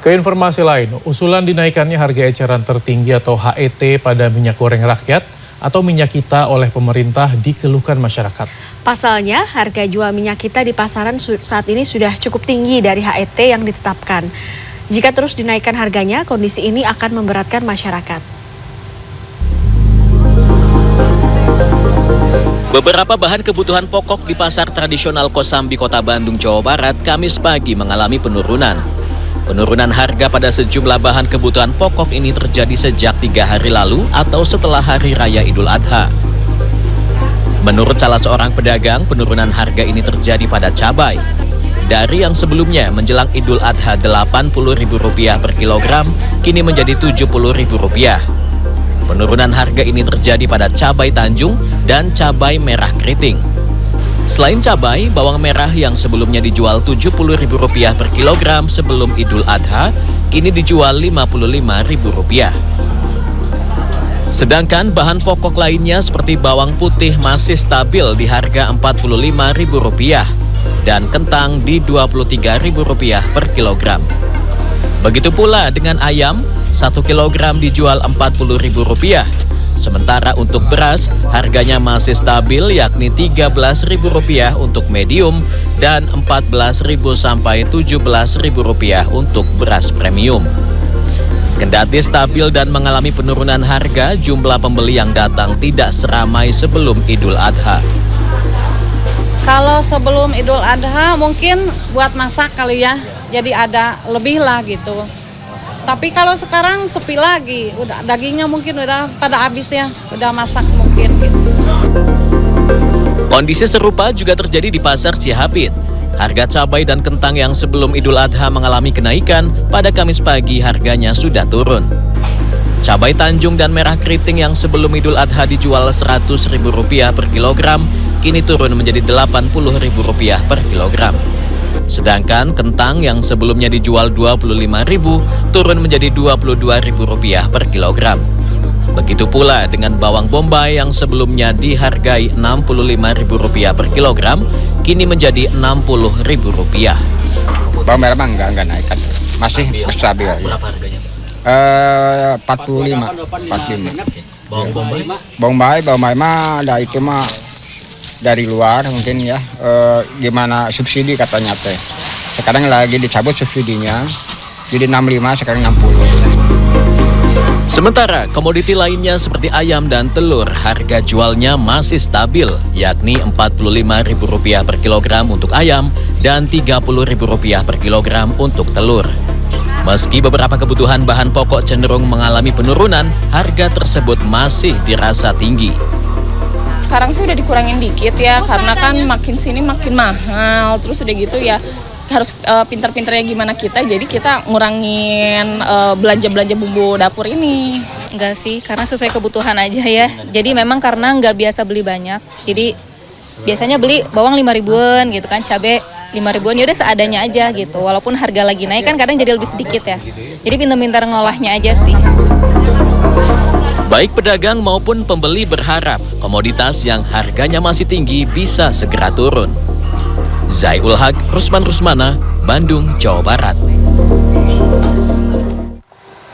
Ke informasi lain, usulan dinaikannya harga eceran tertinggi atau HET pada minyak goreng rakyat atau minyak kita oleh pemerintah dikeluhkan masyarakat. Pasalnya, harga jual minyak kita di pasaran saat ini sudah cukup tinggi dari HET yang ditetapkan. Jika terus dinaikkan harganya, kondisi ini akan memberatkan masyarakat. Beberapa bahan kebutuhan pokok di pasar tradisional Kosambi, Kota Bandung, Jawa Barat, Kamis pagi mengalami penurunan. Penurunan harga pada sejumlah bahan kebutuhan pokok ini terjadi sejak 3 hari lalu atau setelah Hari Raya Idul Adha. Menurut salah seorang pedagang, penurunan harga ini terjadi pada cabai. Dari yang sebelumnya menjelang Idul Adha Rp80.000 per kilogram, kini menjadi Rp70.000. Penurunan harga ini terjadi pada cabai Tanjung dan cabai merah keriting. Selain cabai, bawang merah yang sebelumnya dijual Rp70.000 per kilogram sebelum Idul Adha, kini dijual Rp55.000. Sedangkan bahan pokok lainnya seperti bawang putih masih stabil di harga Rp45.000 dan kentang di Rp23.000 per kilogram. Begitu pula dengan ayam, 1 kilogram dijual Rp40.000. Sementara untuk beras, harganya masih stabil yakni Rp13.000 untuk medium dan Rp14.000 sampai Rp17.000 untuk beras premium. Kendati stabil dan mengalami penurunan harga, jumlah pembeli yang datang tidak seramai sebelum Idul Adha. Kalau sebelum Idul Adha mungkin buat masak kali ya, jadi ada lebih lah gitu. Tapi kalau sekarang sepi lagi, udah dagingnya mungkin udah pada habis ya, udah masak mungkin gitu. Kondisi serupa juga terjadi di Pasar Cihapit. Harga cabai dan kentang yang sebelum Idul Adha mengalami kenaikan, pada Kamis pagi harganya sudah turun. Cabai Tanjung dan merah keriting yang sebelum Idul Adha dijual Rp100.000 per kilogram, kini turun menjadi Rp80.000 per kilogram. Sedangkan kentang yang sebelumnya dijual Rp25.000 turun menjadi Rp22.000 per kilogram. Begitu pula dengan bawang bombay yang sebelumnya dihargai Rp65.000 per kilogram, kini menjadi Rp60.000. Bawang merah mah enggak naikkan, masih stabil. Berapa harganya? 45. Bawang bombay? Bawang bombay mah ada itu mah dari luar mungkin ya, gimana subsidi katanya teh. Sekarang lagi dicabut subsidinya, jadi 65 sekarang 60. Sementara komoditi lainnya seperti ayam dan telur, harga jualnya masih stabil, yakni Rp45.000 per kilogram untuk ayam dan Rp30.000 per kilogram untuk telur. Meski beberapa kebutuhan bahan pokok cenderung mengalami penurunan, harga tersebut masih dirasa tinggi. Sekarang sih udah dikurangin dikit ya, karena kan makin sini makin mahal. Terus udah gitu ya harus pinter-pinternya gimana kita, jadi kita ngurangin belanja-belanja bumbu dapur ini. Enggak sih, karena sesuai kebutuhan aja ya. Jadi memang karena nggak biasa beli banyak, jadi biasanya beli bawang 5.000-an gitu kan, cabai 5.000-an, ya udah seadanya aja gitu. Walaupun harga lagi naik kan kadang jadi lebih sedikit ya. Jadi pinter-pinter ngolahnya aja sih. Baik pedagang maupun pembeli berharap komoditas yang harganya masih tinggi bisa segera turun. Zai Ul Haq, Rusman Rusmana, Bandung, Jawa Barat.